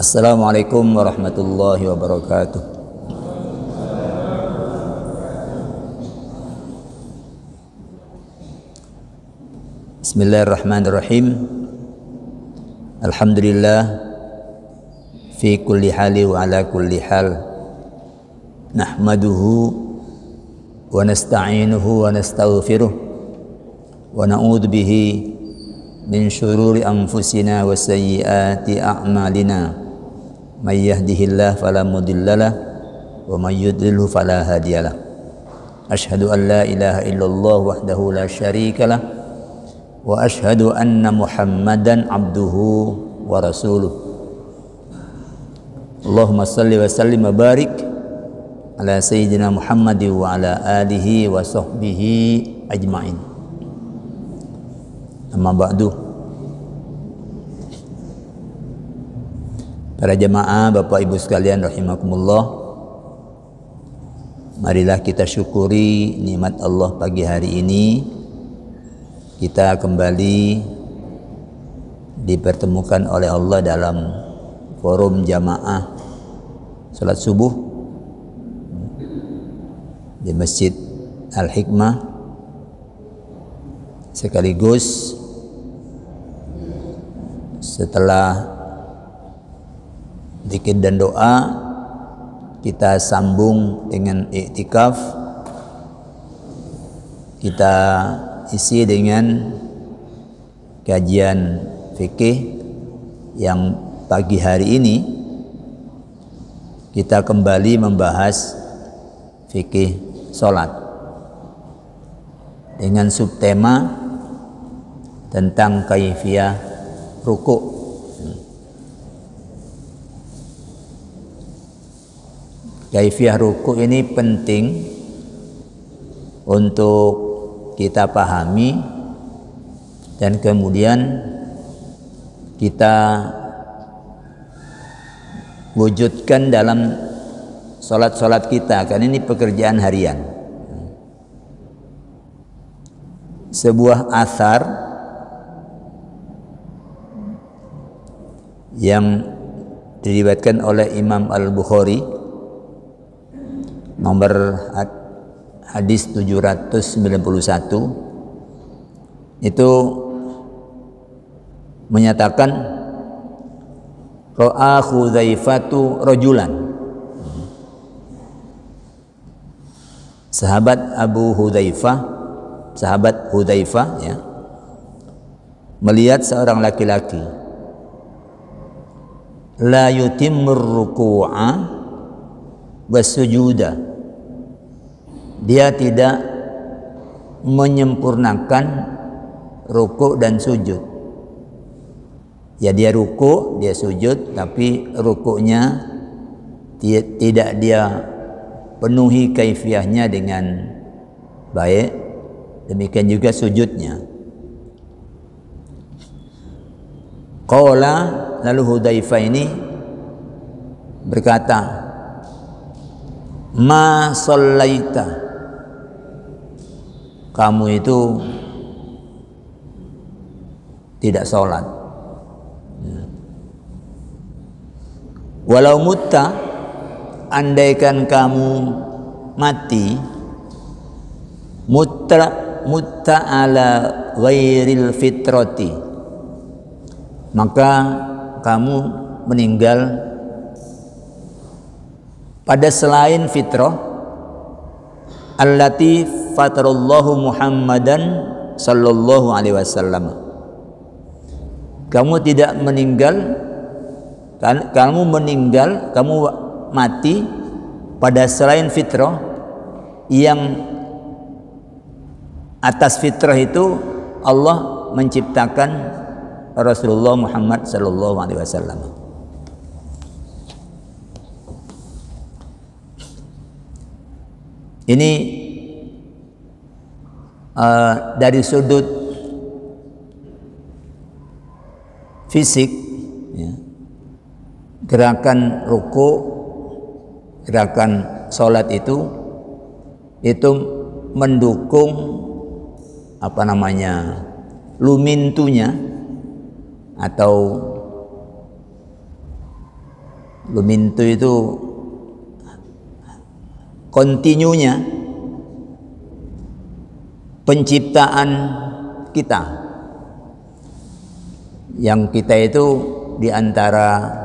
Assalamualaikum warahmatullahi wabarakatuh. Bismillahirrahmanirrahim. Alhamdulillah fi kulli hali wa ala kulli hal. Nahmaduhu wa nasta'inuhu wa nastaghfiruh wa na'udzu bihi min syururi anfusina wa sayyiati a'malina. May yahdihillahu fala mudhillalah wa may yudlilhu fala hadiyalah. Asyhadu an la ilaha illallah wahdahu la syarikalah wa asyhadu anna Muhammadan abduhu wa rasuluh. Allahumma salli wa sallim wa barik ala sayyidina Muhammadin wa ala alihi wa sahbihi ajma'in. Amma ba'du. Para jemaah, Bapak Ibu sekalian rahimakumullah, marilah kita syukuri nikmat Allah pagi hari ini. Kita kembali dipertemukan oleh Allah dalam forum jamaah salat subuh di Masjid Al-Hikmah, sekaligus setelah zikir dan doa kita sambung dengan iktikaf. Kita isi dengan kajian fikih yang pagi hari ini kita kembali membahas fikih sholat dengan subtema tentang kaifiyah ruku'. Kaifiyah ruku' ini penting untuk kita pahami dan kemudian kita wujudkan dalam sholat-sholat kita, karena ini pekerjaan harian. Sebuah athar yang diriwayatkan oleh Imam Al-Bukhari nomor hadis 791 itu menyatakan ra'a Hudzaifatu rajulan. Sahabat Abu Hudzaifah, sahabat Hudzaifah ya, melihat seorang laki-laki la yutimmur ruku'a wasujuda, dia tidak menyempurnakan ruku' dan sujud. Ya, dia ruku', dia sujud, tapi ruku'nya tidak dia penuhi kaifiyahnya dengan baik. Demikian juga sujudnya. Qala, lalu Hudzaifah ini berkata, ma shallaita, kamu itu tidak sholat. Walau mutta, andaikan kamu mati, mutta ala ghairil fitrati, maka kamu meninggal pada selain fitrah, allati fatarallahu Muhammadan sallallahu alaihi wasallam. Kamu tidak meninggal, kamu mati pada selain fitrah, yang atas fitrah itu Allah menciptakan Rasulullah Muhammad sallallahu alaihi wasallam. Ini dari sudut fisik ya, gerakan ruku, gerakan sholat itu mendukung lumintunya atau Lumintu itu kontinunya penciptaan kita, yang kita itu di antara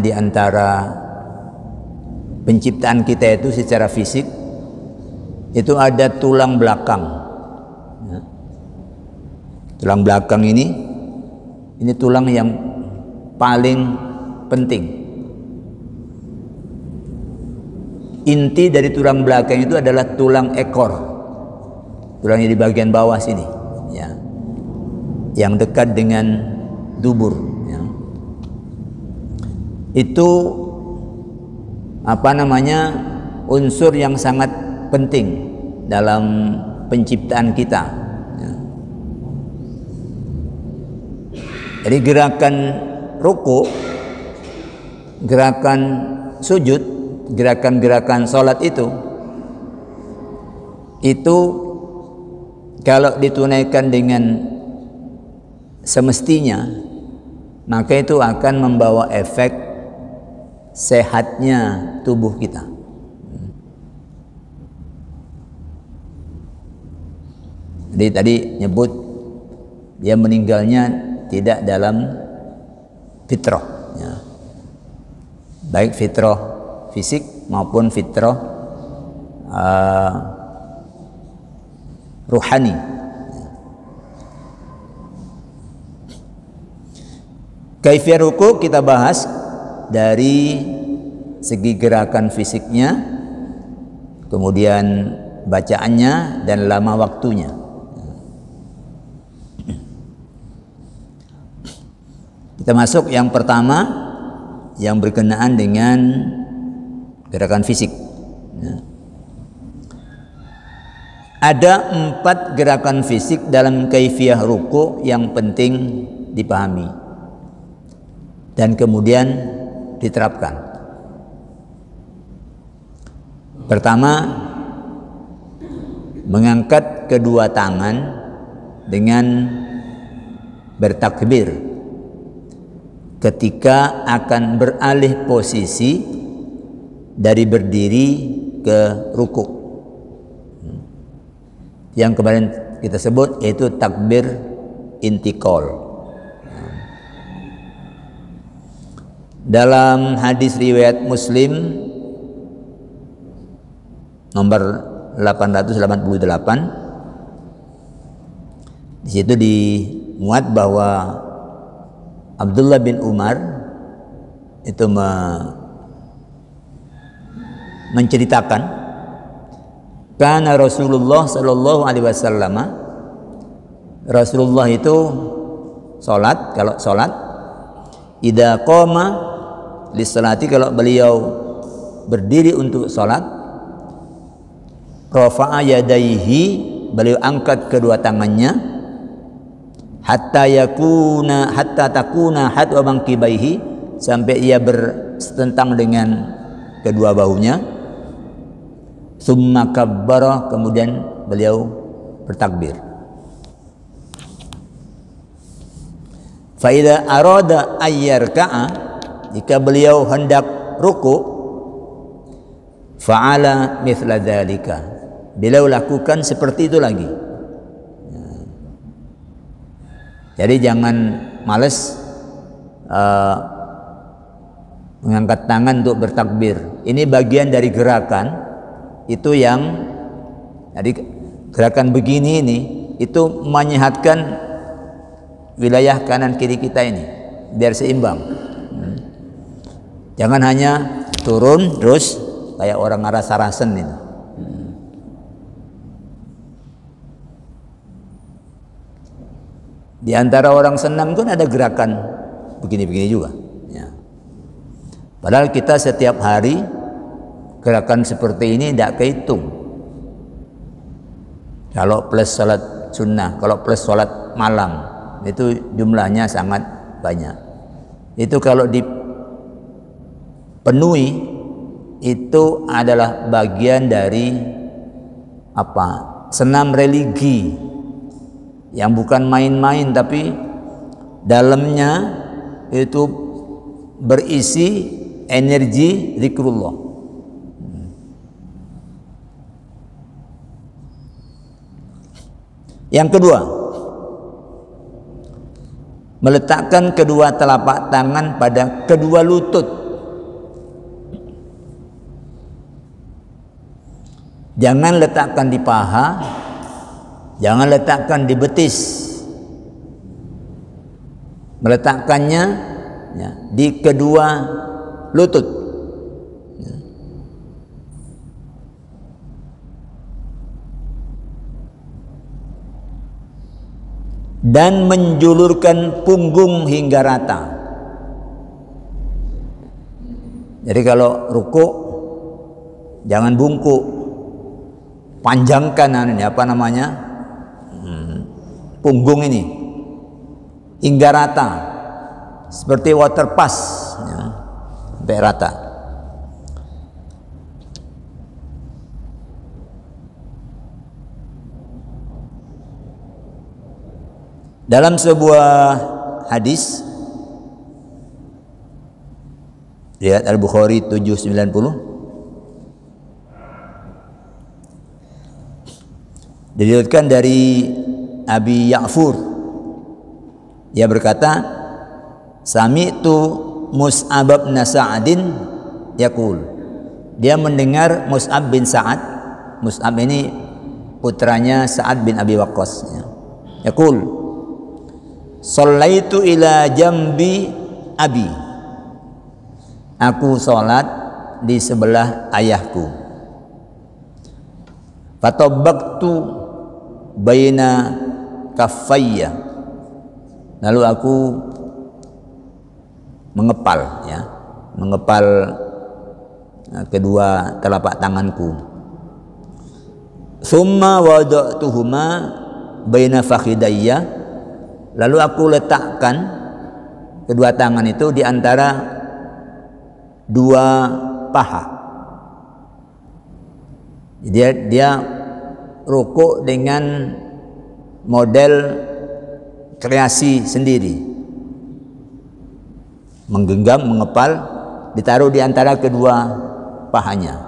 di antara penciptaan kita itu secara fisik itu ada tulang belakang. Tulang belakang ini tulang yang paling penting. Inti dari tulang belakang itu adalah tulang ekor, tulangnya di bagian bawah sini, ya, yang dekat dengan dubur, ya. Itu unsur yang sangat penting dalam penciptaan kita, ya. Jadi gerakan ruku, gerakan sujud, gerakan-gerakan sholat itu kalau ditunaikan dengan semestinya, maka itu akan membawa efek sehatnya tubuh kita. Jadi tadi nyebut dia meninggalnya tidak dalam fitrah, ya. Baik fitrah fisik maupun fitrah ruhani. Kaifiyah ruku kita bahas dari segi gerakan fisiknya, kemudian bacaannya dan lama waktunya. Kita masuk yang pertama yang berkenaan dengan gerakan fisik. Ada 4 gerakan fisik dalam kaifiyah ruku yang penting dipahami dan kemudian diterapkan. Pertama, mengangkat kedua tangan dengan bertakbir ketika akan beralih posisi dari berdiri ke ruku. Yang kemarin kita sebut yaitu takbir intikal. Dalam hadis riwayat Muslim nomor 888, di situ dimuat bahwa Abdullah bin Umar itu menceritakan, karena Rasulullah sallallahu alaihi wasallam, Rasulullah itu kalau salat idza qama lis-salati, kalau beliau berdiri untuk salat, rafa'a yadaihi, beliau angkat kedua tangannya, hatta takuna hadwa bangkibaihi, sampai ia bersentang dengan kedua bahunya. Summa kabbara, kemudian beliau bertakbir. Fa idza arada ayyarka'a, jika beliau hendak ruku, fa'ala mithla dzalika, beliau lakukan seperti itu lagi. Jadi jangan males mengangkat tangan untuk bertakbir. Ini bagian dari gerakan itu yang, jadi gerakan begini ini itu menyehatkan wilayah kanan kiri kita ini biar seimbang. Jangan hanya turun terus kayak orang arah sarasen itu. Di antara orang senam pun ada gerakan begini-begini juga, ya. Padahal kita setiap hari gerakan seperti ini tidak kehitung. Kalau plus salat sunnah, kalau plus salat malam, itu jumlahnya sangat banyak. Itu kalau dipenuhi, itu adalah bagian dari senam religi yang bukan main-main, tapi dalamnya itu berisi energi zikrullah. Yang kedua, meletakkan kedua telapak tangan pada kedua lutut. Jangan letakkan di paha, jangan letakkan di betis. Meletakkannya ya, di kedua lutut. Ya. Dan menjulurkan punggung hingga rata. Jadi kalau rukuk jangan bungkuk. Panjangkan ini apa namanya punggung ini hingga rata seperti water pass ya, sampai rata. Dalam sebuah hadis riwayat Al-Bukhari 790 diriwayatkan dari Abi Ya'fur, dia berkata, sami'tu Mus'ab bin Sa'adin yaqul, dia mendengar Mus'ab bin Sa'ad. Mus'ab ini putranya Sa'ad bin Abi Waqqas ya. Yaqul, shallaitu ila jambi abi, aku salat di sebelah ayahku. Fatabbaqtu baina kaffayya, lalu aku mengepal ya, mengepal kedua telapak tanganku. Summa wada'tuhuma baina fakhidayya, lalu aku letakkan kedua tangan itu di antara dua paha. Dia rukuk dengan model kreasi sendiri, menggenggam, mengepal, ditaruh di antara kedua pahanya.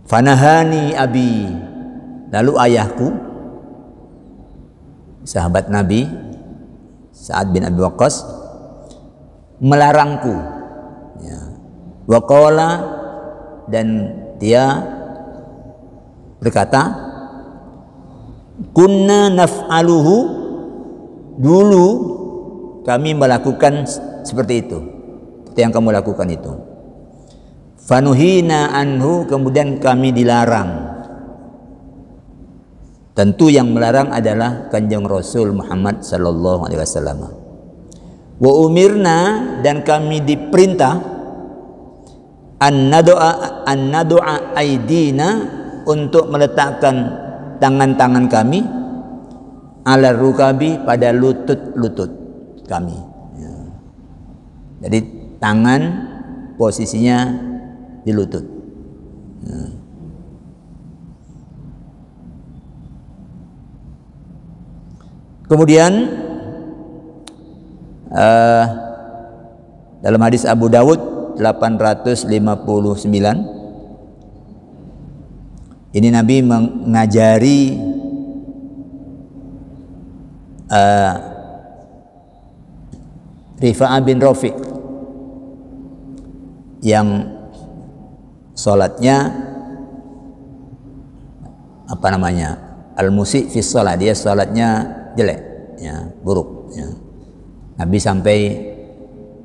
Fanahani abi, lalu ayahku, sahabat Nabi Sa'ad bin Abi Waqqas, melarangku. Waqala, dan dia berkata, kunna naf'aluhu, dulu kami melakukan seperti itu, seperti yang kamu lakukan itu. Fanuhina anhu, kemudian kami dilarang. Tentu yang melarang adalah Kanjeng Rasul Muhammad sallallahu alaihi wasallam. Wa umirna, dan kami diperintah an-nadu'a aidina, untuk meletakkan tangan-tangan kami ala rukabi, pada lutut-lutut kami ya. Jadi tangan posisinya di lutut ya. Kemudian dalam hadis Abu Dawud 859, ini Nabi mengajari Rifa'ah bin Rafiq yang sholatnya apa namanya, al-musi' fi sholat, dia sholatnya jelek ya, buruk ya. Nabi sampai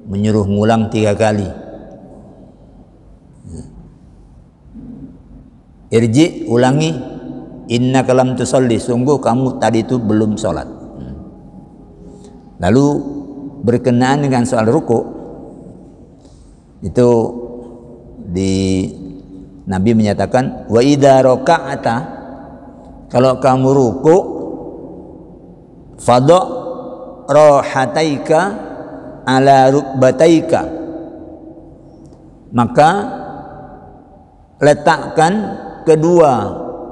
menyuruh ngulang 3 kali. Irji, ulangi, innaka lam tusalli, sungguh kamu tadi itu belum sholat. Lalu berkenaan dengan soal ruku, itu Nabi menyatakan, wa idza raka'ata, kalau kamu ruku, fadha rahataika ala rukbataika, maka letakkan kedua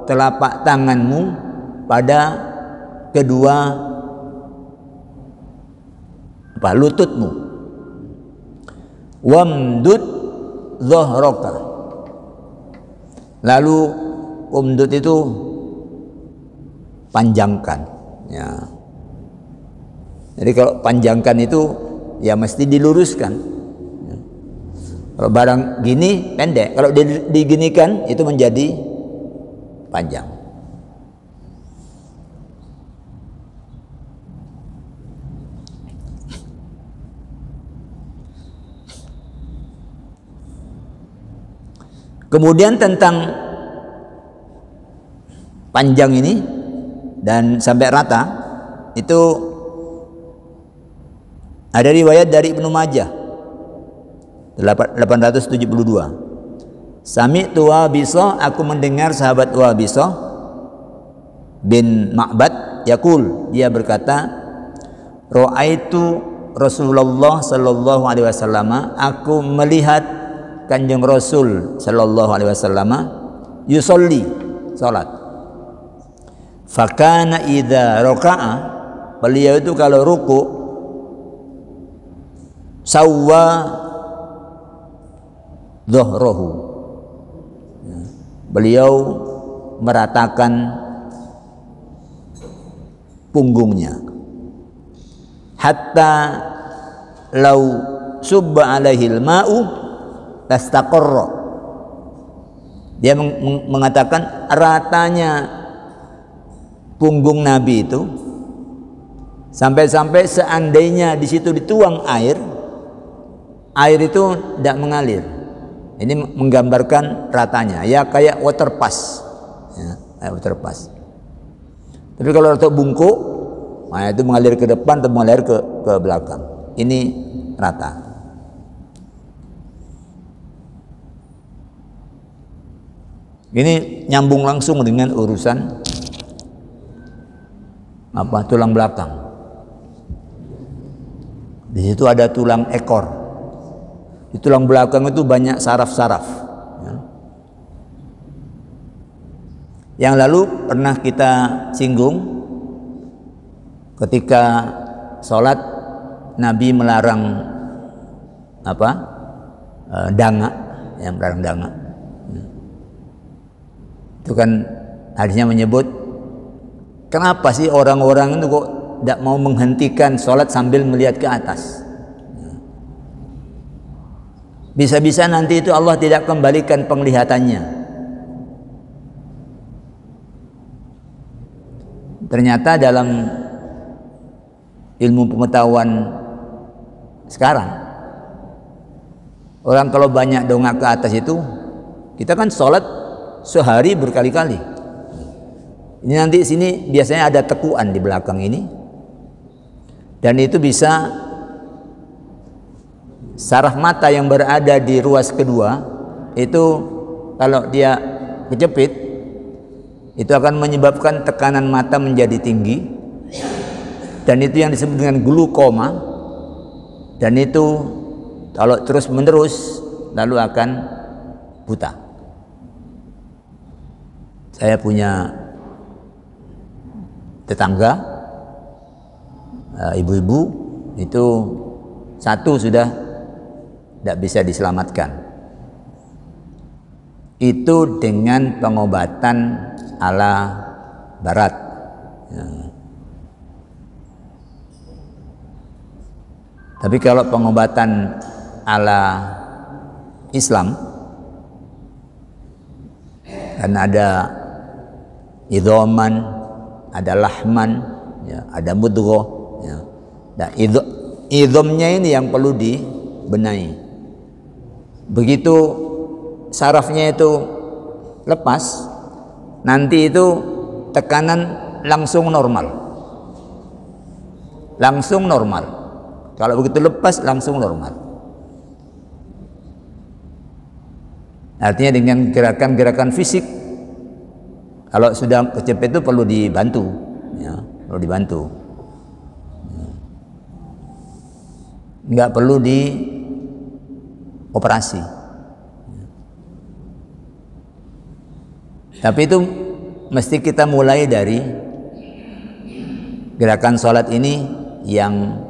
telapak tanganmu pada kedua lututmu. Wamdud dhahraka. Lalu umdud itu panjangkan, ya. Jadi kalau panjangkan itu ya mesti diluruskan. Kalau barang gini pendek, kalau diginikan itu menjadi panjang. Kemudian tentang panjang ini dan sampai rata itu ada riwayat dari Ibnu Majah 872. Sami'tu Wabisah, aku mendengar sahabat Wabisah bin Ma'bad yaqul, dia berkata, ra'aitu Rasulullah sallallahu alaihi wasallam, aku melihat Kanjeng Rasul sallallahu alaihi wasallam yusolli, salat. Fakana idza raka'a, beliau itu kalau ruku sawwa dhahrahu, beliau meratakan punggungnya, hatta lau subba alaihil ma'u lastaqarra. Dia mengatakan ratanya punggung Nabi itu sampai-sampai seandainya di situ dituang air itu tidak mengalir. Ini menggambarkan ratanya, ya kayak water pass, ya, kayak water pass. Tapi kalau untuk bungkuk, nah itu mengalir ke depan atau mengalir ke belakang. Ini rata. Ini nyambung langsung dengan urusan tulang belakang. Di situ ada tulang ekor. Di tulang belakang itu banyak saraf-saraf, ya. Yang lalu pernah kita singgung ketika sholat Nabi melarang danga, yang melarang danga. Itu kan hadisnya menyebut, kenapa sih orang-orang itu kok tidak mau menghentikan sholat sambil melihat ke atas? Bisa-bisa nanti itu Allah tidak kembalikan penglihatannya. Ternyata dalam ilmu pengetahuan sekarang, orang kalau banyak dongak ke atas itu, kita kan sholat sehari berkali-kali. Ini nanti sini biasanya ada tekuan di belakang ini, dan itu bisa saraf mata yang berada di ruas kedua itu kalau dia kejepit itu akan menyebabkan tekanan mata menjadi tinggi, dan itu yang disebut dengan glukoma, dan itu kalau terus menerus lalu akan buta. Saya punya tetangga ibu-ibu itu satu sudah tidak bisa diselamatkan, itu dengan pengobatan ala barat, ya. Tapi kalau pengobatan ala Islam kan ada idhoman, ada lahman, ya, ada mudghah, ya. Nah, idhomnya ini yang perlu dibenahi. Begitu sarafnya itu lepas, nanti itu tekanan langsung normal. Langsung normal. Kalau begitu lepas langsung normal. Artinya dengan gerakan-gerakan fisik, kalau sudah kejepit itu perlu dibantu, ya, perlu dibantu. Enggak perlu operasi. Tapi itu mesti kita mulai dari gerakan sholat ini yang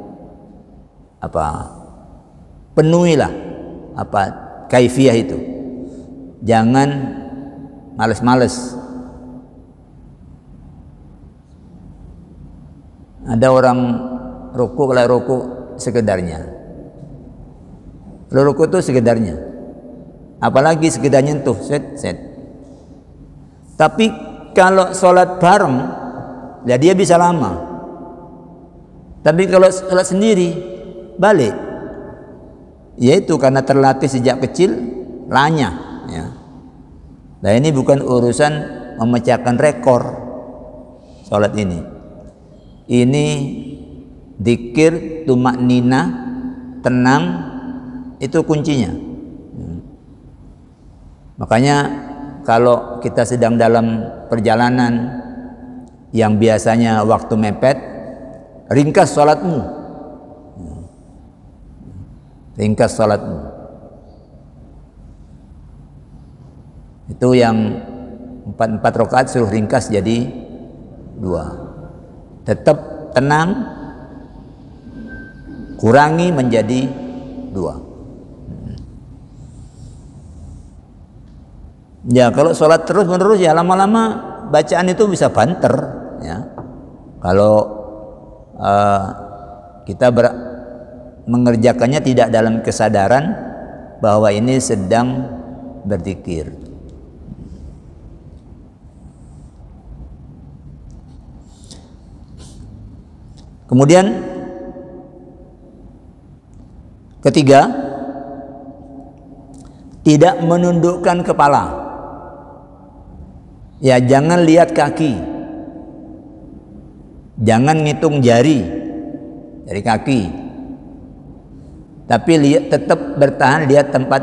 penuhilah kaifiyah itu. Jangan males-males. Ada orang ruku, kalau ruku sekedarnya. Kalau ruku itu sekedarnya. Apalagi sekedar nyentuh, set. Tapi kalau sholat bareng, ya dia bisa lama. Tapi kalau sholat sendiri, balik. Yaitu karena terlatih sejak kecil, lanyah. Ya. Nah ini bukan urusan memecahkan rekor sholat ini. Ini dzikir, tumaknina, tenang, itu kuncinya. Makanya kalau kita sedang dalam perjalanan yang biasanya waktu mepet, ringkas sholatmu. Ringkas sholatmu. Itu yang 4 rakaat suruh ringkas jadi 2. Tetap tenang, kurangi menjadi 2. Ya kalau sholat terus menerus ya lama-lama bacaan itu bisa banter. Ya. Kalau kita mengerjakannya tidak dalam kesadaran bahwa ini sedang berzikir. Kemudian ketiga, tidak menundukkan kepala. Ya jangan lihat kaki, jangan ngitung jari dari kaki, tapi tetap bertahan lihat tempat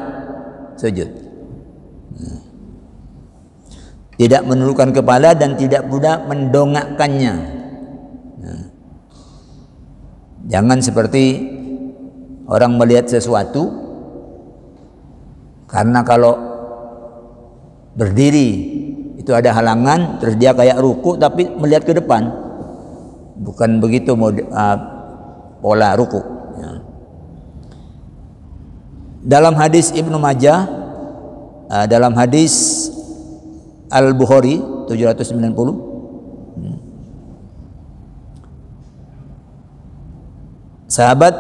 sujud. Tidak menundukkan kepala dan tidak pula mendongakkannya. Jangan seperti orang melihat sesuatu, karena kalau berdiri itu ada halangan, terus dia kayak ruku tapi melihat ke depan. Bukan begitu pola ruku. Ya. Dalam hadis Ibnu Majah, dalam hadis Al-Bukhari 790, sahabat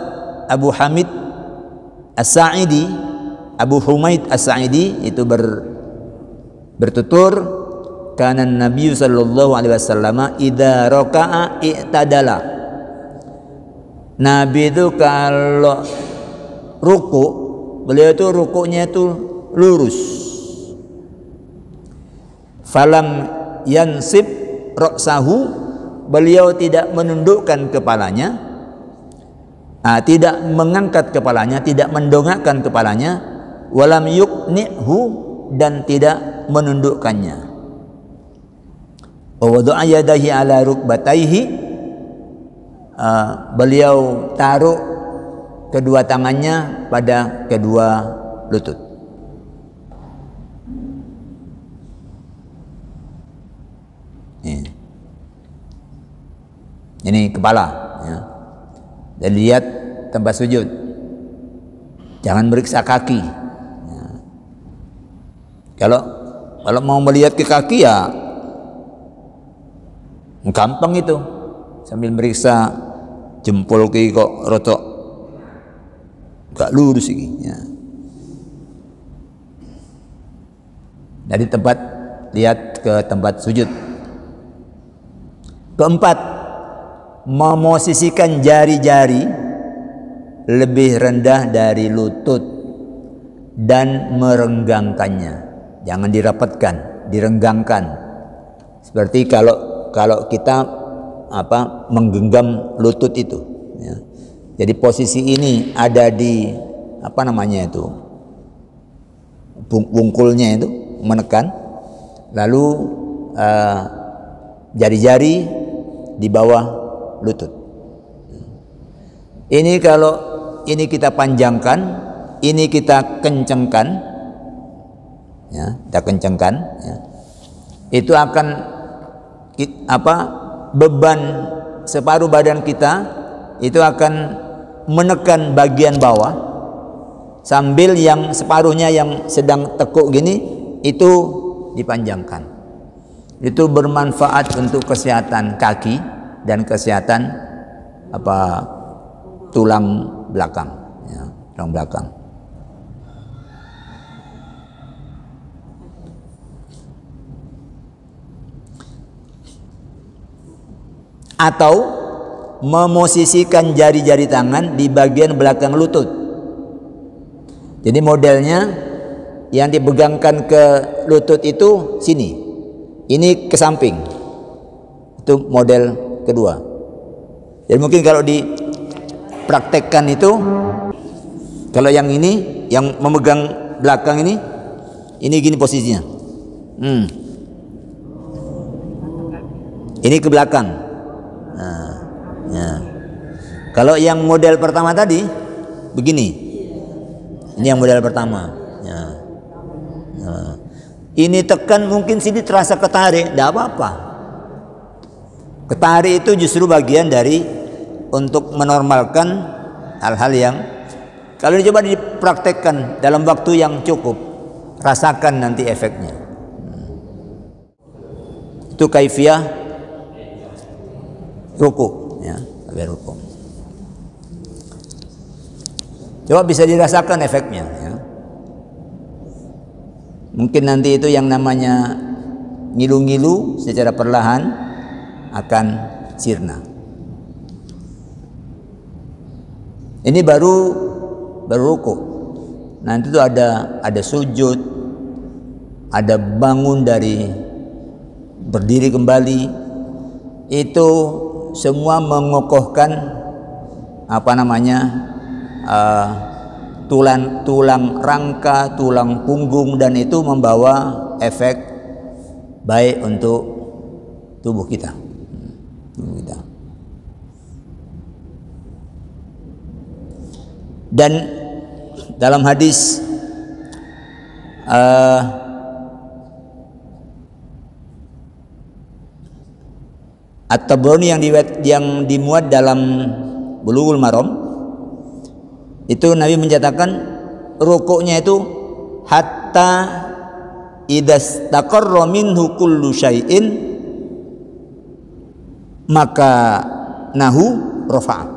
Abu Hamid As-Sa'idi, Abu Humaid As-Sa'idi itu bertutur, kana Nabi sallallahu alaihi wasallam idza raka'a i'tadala. Nabi itu kalau ruku, beliau itu rukunya itu lurus. Falam yansib ra'sahu, beliau tidak menundukkan kepalanya. Tidak mengangkat kepalanya, tidak mendongakkan kepalanya, walam yuknihu, dan tidak menundukkannya. Wa wada'a yadahi ala rukbatayhi, beliau taruh kedua tangannya pada kedua lutut. Ini kepala, ya. Dan lihat tempat sujud, jangan meriksa kaki. Ya. Kalau mau melihat ke kaki ya gampang itu, sambil meriksa jempol kaki kok rotok gak lurus ini. Ya. Dari tempat, lihat ke tempat sujud. Keempat, memosisikan jari-jari lebih rendah dari lutut dan merenggangkannya. Jangan dirapatkan, direnggangkan. Seperti kalau kita menggenggam lutut itu. Ya. Jadi posisi ini ada di bungkulnya itu menekan, lalu jari-jari di bawah lutut. Ini kalau ini kita panjangkan, ini kita kencengkan, ya, kita kencengkan, ya, itu akan beban separuh badan kita itu akan menekan bagian bawah sambil yang separuhnya yang sedang tekuk gini itu dipanjangkan. Itu bermanfaat untuk kesehatan kaki dan kesehatan tulang belakang, ya, tulang belakang. Atau memosisikan jari-jari tangan di bagian belakang lutut. Jadi modelnya yang dipegangkan ke lutut itu sini, ini ke samping. Itu model kedua. Jadi mungkin kalau dipraktekkan itu, kalau yang ini yang memegang belakang ini gini posisinya. Ini ke belakang. Nah, ya. Kalau yang model pertama tadi begini, ini yang model pertama. Ya. Nah. Ini tekan mungkin sini terasa ketarik, tidak apa-apa. Ketarik itu justru bagian dari untuk menormalkan hal-hal yang kalau dicoba dipraktekkan dalam waktu yang cukup, rasakan nanti efeknya. Itu kaifiah ruku, ya, ruku. Coba bisa dirasakan efeknya, ya. Mungkin nanti itu yang namanya ngilu-ngilu secara perlahan akan sirna. Ini baru ruku. Nanti itu ada sujud, ada bangun dari berdiri kembali. Itu semua mengokohkan tulang rangka, tulang punggung, dan itu membawa efek baik untuk tubuh kita. Dan dalam hadis At-Tabrani yang dimuat dalam Bulughul Maram, itu Nabi mencatatkan rukuknya itu hatta idastaqarra minhu kullu syai'in maka nahu rafa'a.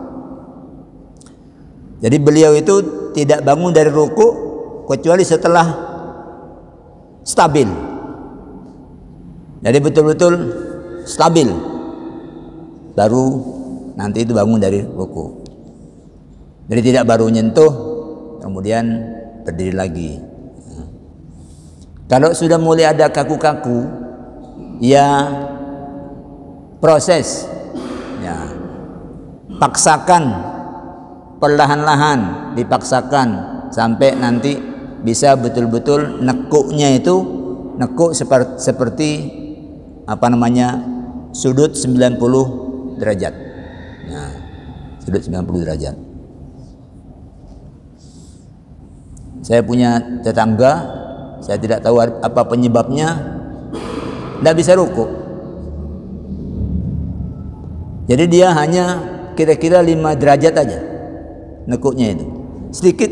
Jadi beliau itu tidak bangun dari rukuk kecuali setelah stabil. Jadi betul-betul stabil, baru nanti itu bangun dari ruku. Jadi tidak baru nyentuh kemudian berdiri lagi. Kalau sudah mulai ada kaku-kaku, ya proses, ya paksakan perlahan-lahan, dipaksakan sampai nanti bisa betul-betul nekuknya itu nekuk seperti sudut 90 derajat. Nah, sudut 90 derajat. Saya punya tetangga, saya tidak tahu apa penyebabnya, tidak bisa ruku. Jadi dia hanya kira-kira 5 derajat aja nekuknya itu, sedikit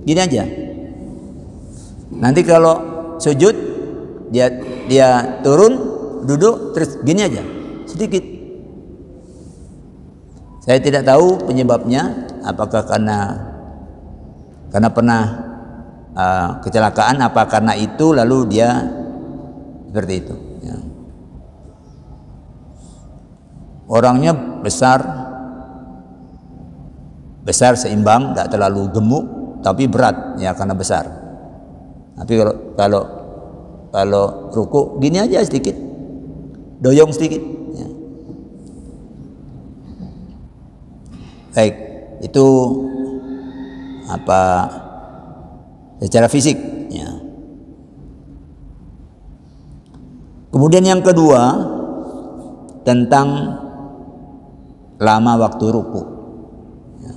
gini aja. Nanti kalau sujud dia turun, duduk, terus gini aja, sedikit. Saya tidak tahu penyebabnya, apakah karena pernah kecelakaan, apa karena itu lalu dia seperti itu, ya. Orangnya besar seimbang, tidak terlalu gemuk tapi berat, ya karena besar. Tapi kalau ruku gini aja sedikit, doyong sedikit, ya. Baik, itu secara fisik, ya. Kemudian yang kedua tentang lama waktu ruku, ya.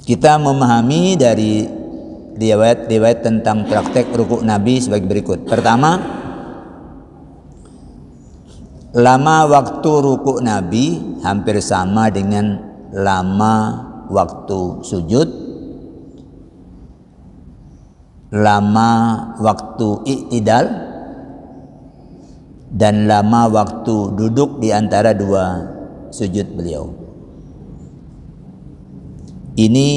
Kita memahami dari riwayat tentang praktek ruku Nabi sebagai berikut. Pertama, lama waktu ruku Nabi hampir sama dengan lama waktu sujud, lama waktu i'tidal, dan lama waktu duduk di antara dua sujud beliau. Ini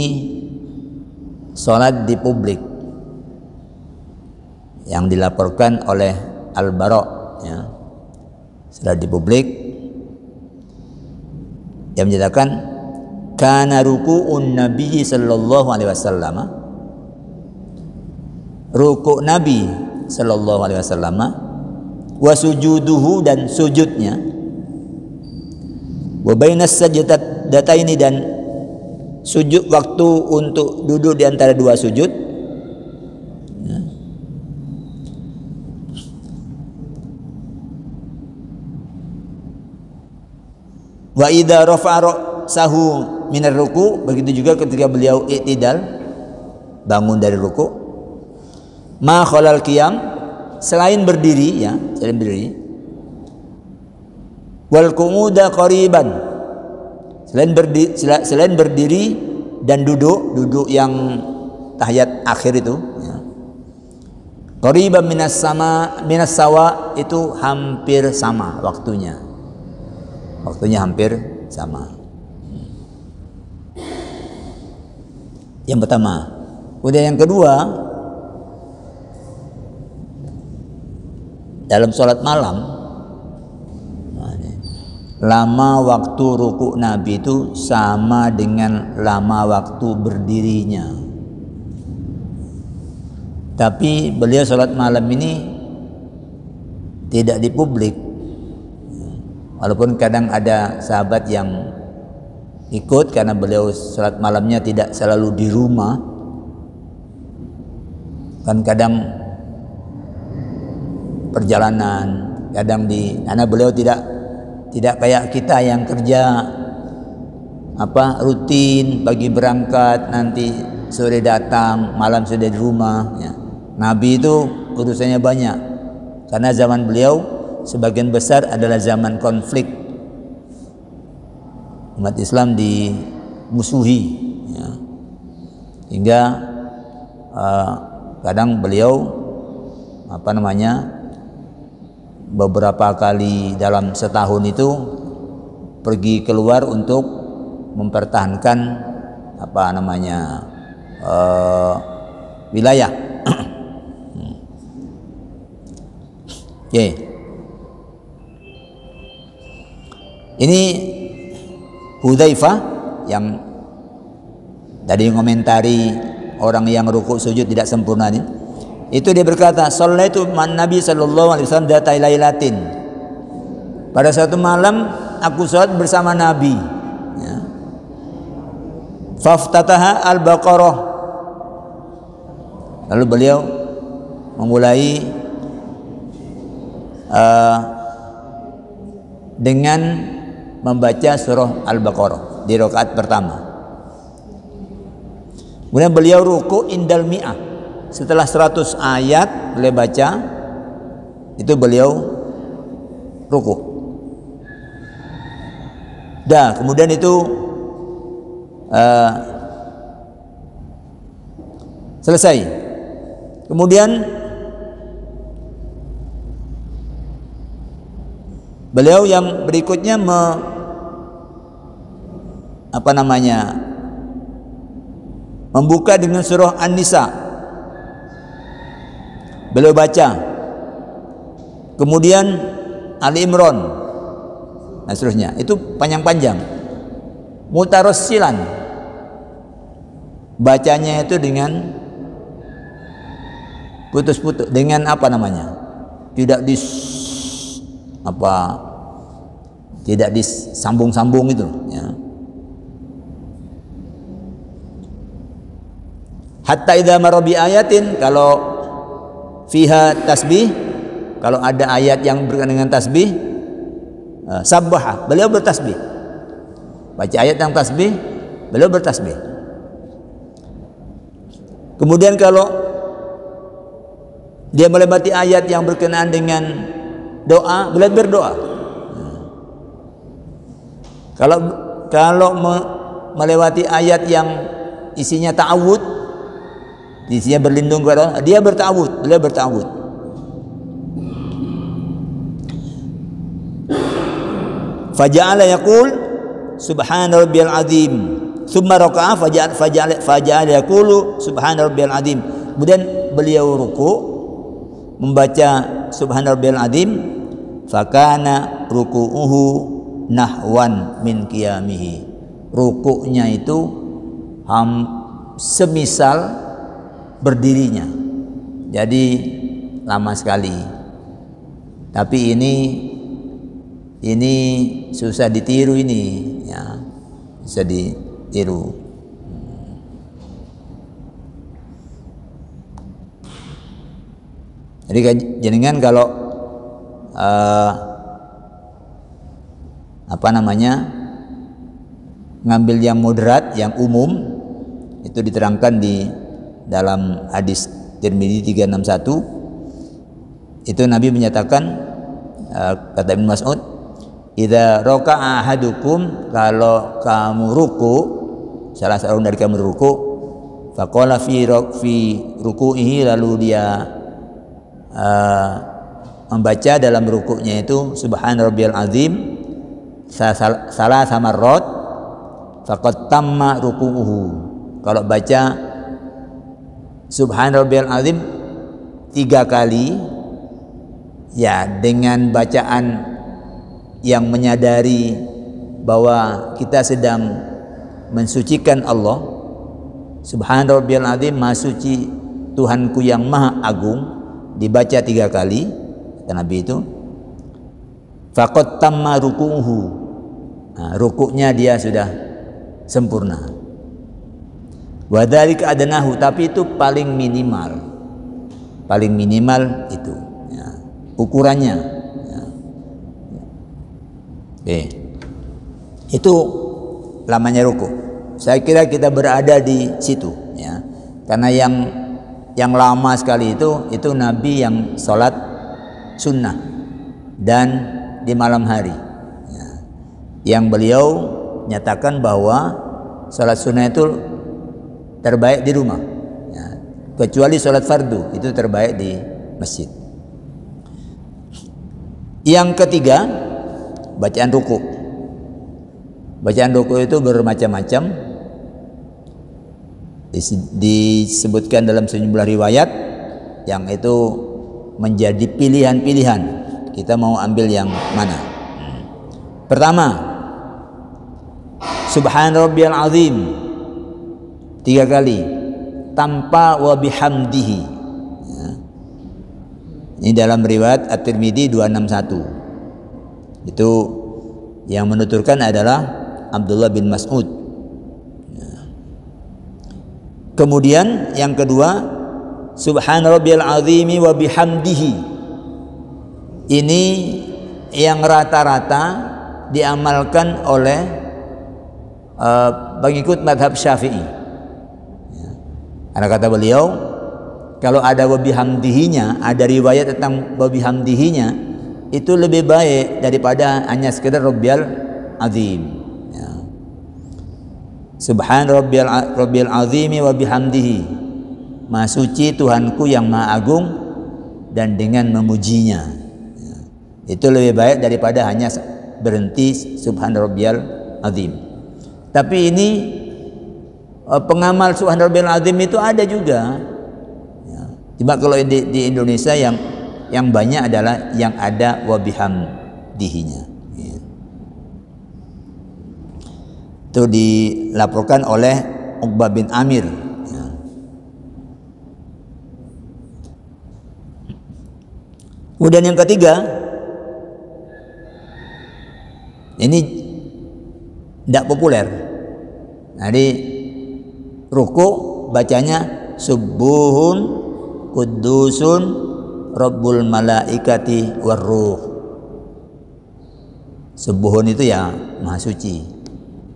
sholat di publik yang dilaporkan oleh Al-Bara, ya. Sholat di publik yang menyatakan kana ruku'un Nabi sallallahu alaihi wasallam, ruku' Nabi sallallahu alaihi wasallam, wa sujuduhu, dan sujudnya, wa bainas sajdataini, dan sujud waktu untuk duduk di antara dua sujud, ya. Wa idza rafa'a sahu minar ruku, begitu juga ketika beliau i'tidal, bangun dari ruku, ma khalal qiyam, selain berdiri, ya, selain berdiri, wal qu'uda qariban, selain berdiri dan duduk yang tahiyat akhir itu, ya. Qariban minas sawa, itu hampir sama waktunya hampir sama. Yang pertama. Kemudian yang kedua, dalam sholat malam, lama waktu ruku Nabi itu sama dengan lama waktu berdirinya. Tapi beliau sholat malam ini tidak di publik, walaupun kadang ada sahabat yang ikut karena beliau sholat malamnya tidak selalu di rumah. Kan kadang perjalanan, kadang karena beliau tidak kayak kita yang kerja rutin, pagi berangkat, nanti sore datang, malam sudah di rumah, ya. Nabi itu urusannya banyak karena zaman beliau sebagian besar adalah zaman konflik, umat Islam dimusuhi, ya. Hingga kadang beliau beberapa kali dalam setahun itu pergi keluar untuk mempertahankan wilayah. Oke. Ini Hudzaifah yang tadi komentari orang yang rukuk sujud tidak sempurna ini. Itu dia berkata, "Shallaitu man Nabi sallallahu alaihi wasallam data lailatin." Pada suatu malam aku salat bersama Nabi, ya. Faftataha al-Baqarah. Lalu beliau memulai dengan membaca surah Al-Baqarah di rakaat pertama. Kemudian beliau ruku indal mi'ah. Setelah 100 ayat beliau baca, itu beliau ruku. Kemudian itu selesai. Kemudian beliau yang berikutnya membuka dengan surah An-Nisa. Beliau baca. Kemudian Ali Imran, dan seterusnya. Itu panjang-panjang. Mutarassilan. Bacanya itu dengan putus-putus, dengan tidak tidak disambung-sambung itu, ya. Hatta idza marra bi ayatin, kalau fiha tasbih, kalau ada ayat yang berkaitan dengan tasbih, sabbaha, beliau bertasbih. Baca ayat yang tasbih, beliau bertasbih. Kemudian kalau dia melewati ayat yang berkenaan dengan doa, beliau berdoa. Kalau melewati ayat yang isinya ta'awud, isinya berlindung kepada Allah, dia berta'awud, beliau berta'awud. Faja'ala yaqul subhana rabbiyal azim, thumma raka'a faja'ala yaqulu subhana rabbiyal azim. Kemudian beliau ruku membaca subhana rabbiyal azim, fakana ruku'uhu nahwan min qiyamihi. Rukuknya itu semisal berdirinya. Jadi lama sekali. Tapi ini susah ditiru ini, ya. Bisa ditiru. Jadi jenengan kalau ngambil yang moderat, yang umum, itu diterangkan di dalam hadis Tirmidzi 361. Itu Nabi menyatakan, kata Ibnu Mas'ud, idza raka'a ahadukum, kalau kamu ruku, salah seorang dari kamu ruku, faqala fi ruku'ihi, lalu dia membaca dalam rukuknya itu subhana rabbiyal azim salah samarrat, faqad tamma ruku'uhu. Kalau baca subhana rabbiyal azim 3 kali, ya, dengan bacaan yang menyadari bahwa kita sedang mensucikan Allah. Subhana rabbiyal azim, maha suci Tuhanku yang maha agung, dibaca 3 kali, kata Nabi itu, faqad tamma ruku'uhu. Nah, rukuknya dia sudah sempurna. Wa dzalika adnahu, tapi itu paling minimal itu, ya, ukurannya, ya. Oke. Itu lamanya ruku. Saya kira kita berada di situ, ya. Karena yang lama sekali itu Nabi yang sholat sunnah dan di malam hari, ya. Yang beliau nyatakan bahwa sholat sunnah itu terbaik di rumah, ya. Kecuali sholat fardu, itu terbaik di masjid. Yang ketiga, bacaan ruku. Bacaan ruku itu bermacam-macam, disebutkan dalam sejumlah riwayat yang itu menjadi pilihan-pilihan. Kita mau ambil yang mana? Pertama, subhana rabbiyal azim 3 kali tanpa wa bihamdihi, ya. Ini dalam riwayat At-Tirmidzi 261. Itu yang menuturkan adalah Abdullah bin Mas'ud. Kemudian yang kedua, subhana rabbiyal azimi wa bihamdihi. Ini yang rata-rata diamalkan oleh pengikut mazhab Syafi'i. Ya. Karena kata beliau, kalau ada wa bihamdihinya, ada riwayat tentang wa bihamdihinya, itu lebih baik daripada hanya sekedar rabbiyal azim. Subhan rabbiyal azimi wa bihamdihi, maha suci Tuhanku yang maha agung dan dengan memujinya, ya. Itu lebih baik daripada hanya berhenti subhan rabbiyal azim. Tapi ini pengamal subhan rabbiyal azim itu ada juga, ya. Cuma kalau di Indonesia yang banyak adalah yang ada wa bihamdihinya. Itu dilaporkan oleh Uqbah bin Amir, ya. Kemudian yang ketiga, ini tidak populer. Jadi ruku bacanya subuhun kudusun rabbul malaikati warruh. Subuhun itu ya maha suci,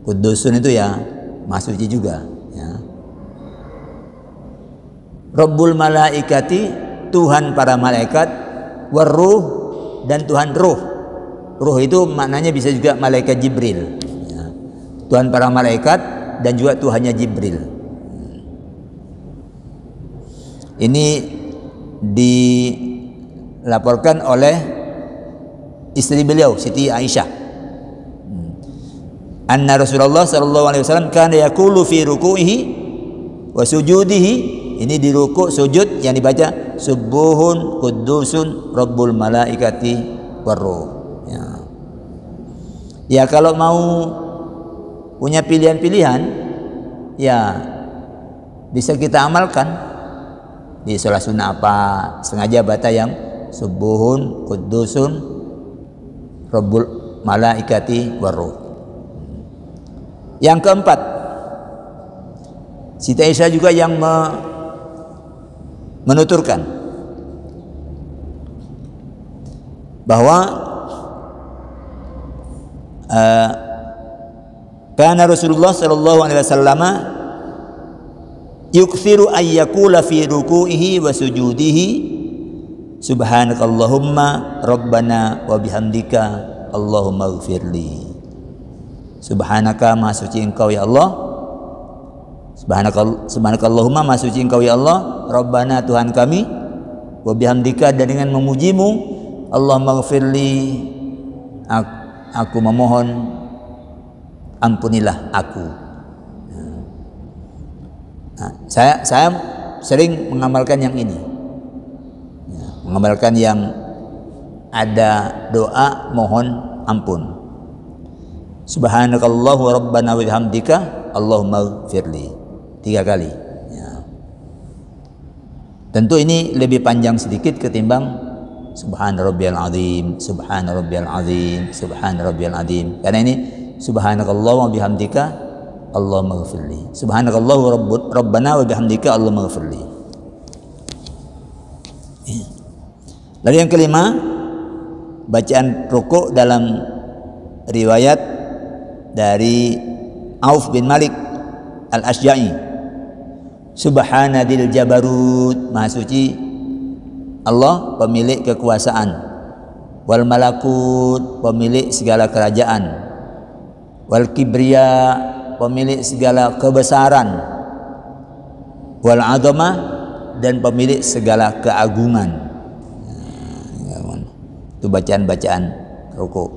kudusun itu ya maha suci juga, ya. Rabbul malaikati, Tuhan para malaikat, warruh, dan Tuhan ruh. Ruh itu maknanya bisa juga malaikat Jibril, ya. Tuhan para malaikat, dan juga Tuhannya Jibril. Ini dilaporkan oleh istri beliau, Siti Aisyah. Anna Rasulullah sallallahu alaihi wasallam kana yaqulu fi ruku'ihi wa sujudihi. Ini di ruku' sujud yang dibaca subuhun qudusun rabbul malaikati warruh. Ya, kalau mau punya pilihan-pilihan, ya bisa kita amalkan. Di sholat sunnah apa, sengaja baca yang subuhun qudusun rabbul malaikati warruh. Yang keempat, Siti Aisyah juga yang menuturkan bahwa kana Rasulullah sallallahu alaihi wasallam yukthiru ay yaqula fi ruku'ihi wa sujudihi subhanakallahumma rabbana wa bihamdika allahumma ighfirli. Subhanaka, maha suci engkau ya Allah. Subhanakallahumma, maha suci engkau ya Allah. Rabbana, Tuhan kami. Wa bihamdika, dan dengan memujimu. Allahumma ighfirli, aku memohon ampunilah aku. Nah, saya sering mengamalkan yang ini, mengamalkan yang ada doa mohon ampun. Subhanakallahu rabbana wa bihamdika Allahumma ighfirli, 3 kali. Ya. Tentu ini lebih panjang sedikit ketimbang Subhana rabbiyal azim, Subhana rabbiyal azim, Subhana rabbiyal azim. Karena ini Subhanakallahu wa bihamdika Allahumma ighfirli, Subhanakallahu rabbana wa bihamdika Allahumma ighfirli. Lalu yang kelima, bacaan rukuk dalam riwayat dari Auf bin Malik Al-Asja'i. Subhana dzil jabarut, maha suci Allah pemilik kekuasaan, wal malakut, pemilik segala kerajaan, wal kibriya, pemilik segala kebesaran, wal azamah, dan pemilik segala keagungan. Itu bacaan-bacaan rukuk.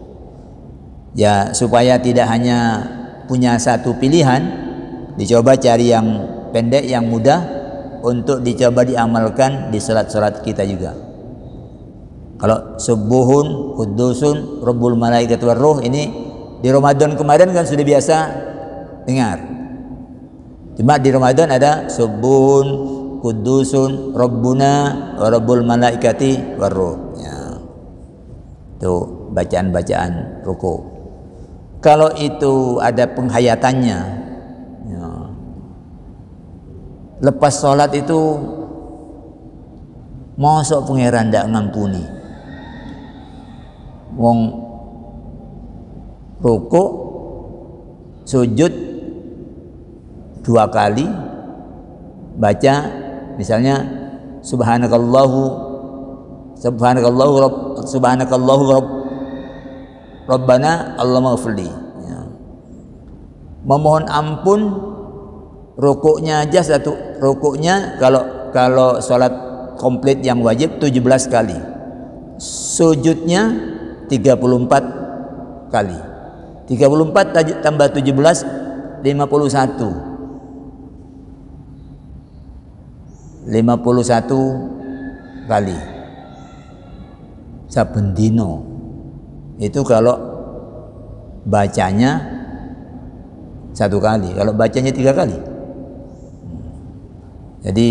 Ya, supaya tidak hanya punya satu pilihan, dicoba cari yang pendek, yang mudah untuk dicoba diamalkan di salat-salat kita juga. Kalau subuhun qudusun rabbul malaikati warruh, ini di Ramadan kemarin kan sudah biasa dengar. Cuma di Ramadan ada subuhun qudusun rabbuna wa rabbul malaikati warruh. Ya. Itu bacaan-bacaan rukuk. Kalau itu ada penghayatannya, ya, lepas sholat itu mosok pangeran ndak ngampuni. Wong rukuk sujud 2 kali, baca misalnya subhanakallahu Rabbana Allahumma ighfirli. Ya. Memohon ampun rukuknya aja satu, rukuknya kalau salat komplit yang wajib 17 kali. Sujudnya 34 kali. 34 tambah 17 51. 51 kali. Saben dino. Itu kalau bacanya 1 kali, kalau bacanya 3 kali. Jadi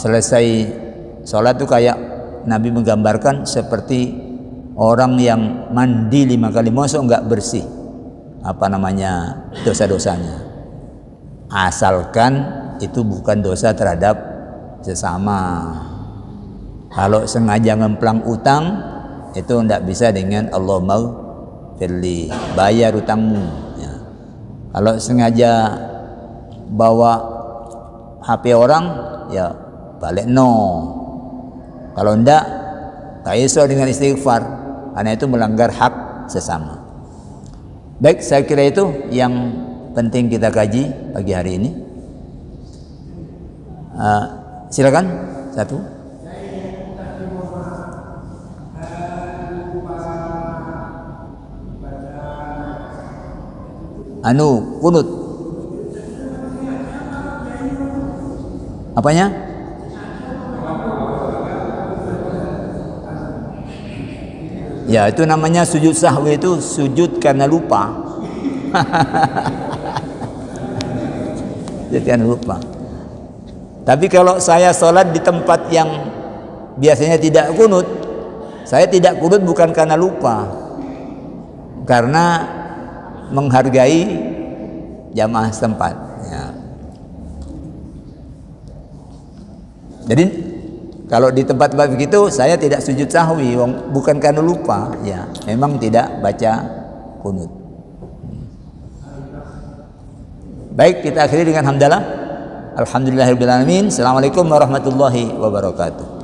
selesai sholat itu kayak Nabi menggambarkan seperti orang yang mandi 5 kali, mosok enggak bersih dosa-dosanya, asalkan itu bukan dosa terhadap sesama. Kalau sengaja ngemplang utang, itu tidak bisa dengan Allahumma ighfirli, bayar utangmu. Ya. Kalau sengaja bawa HP orang, ya balik no. Kalau tidak, tak iso dengan istighfar, karena itu melanggar hak sesama. Baik, saya kira itu yang penting kita kaji pagi hari ini. Silakan satu. Kunut. Apanya? Ya, itu namanya sujud sahwi, itu sujud karena lupa. Sujud karena lupa. Tapi kalau saya sholat di tempat yang biasanya tidak kunut, saya tidak kunut bukan karena lupa, karena menghargai jamaah setempat. Ya. Jadi kalau di tempat-tempat begitu saya tidak sujud sahwi, bukan karena lupa, ya memang tidak baca kunut. Baik, kita akhiri dengan hamdalah. Alhamdulillahirabbil alamin. Assalamualaikum warahmatullahi wabarakatuh.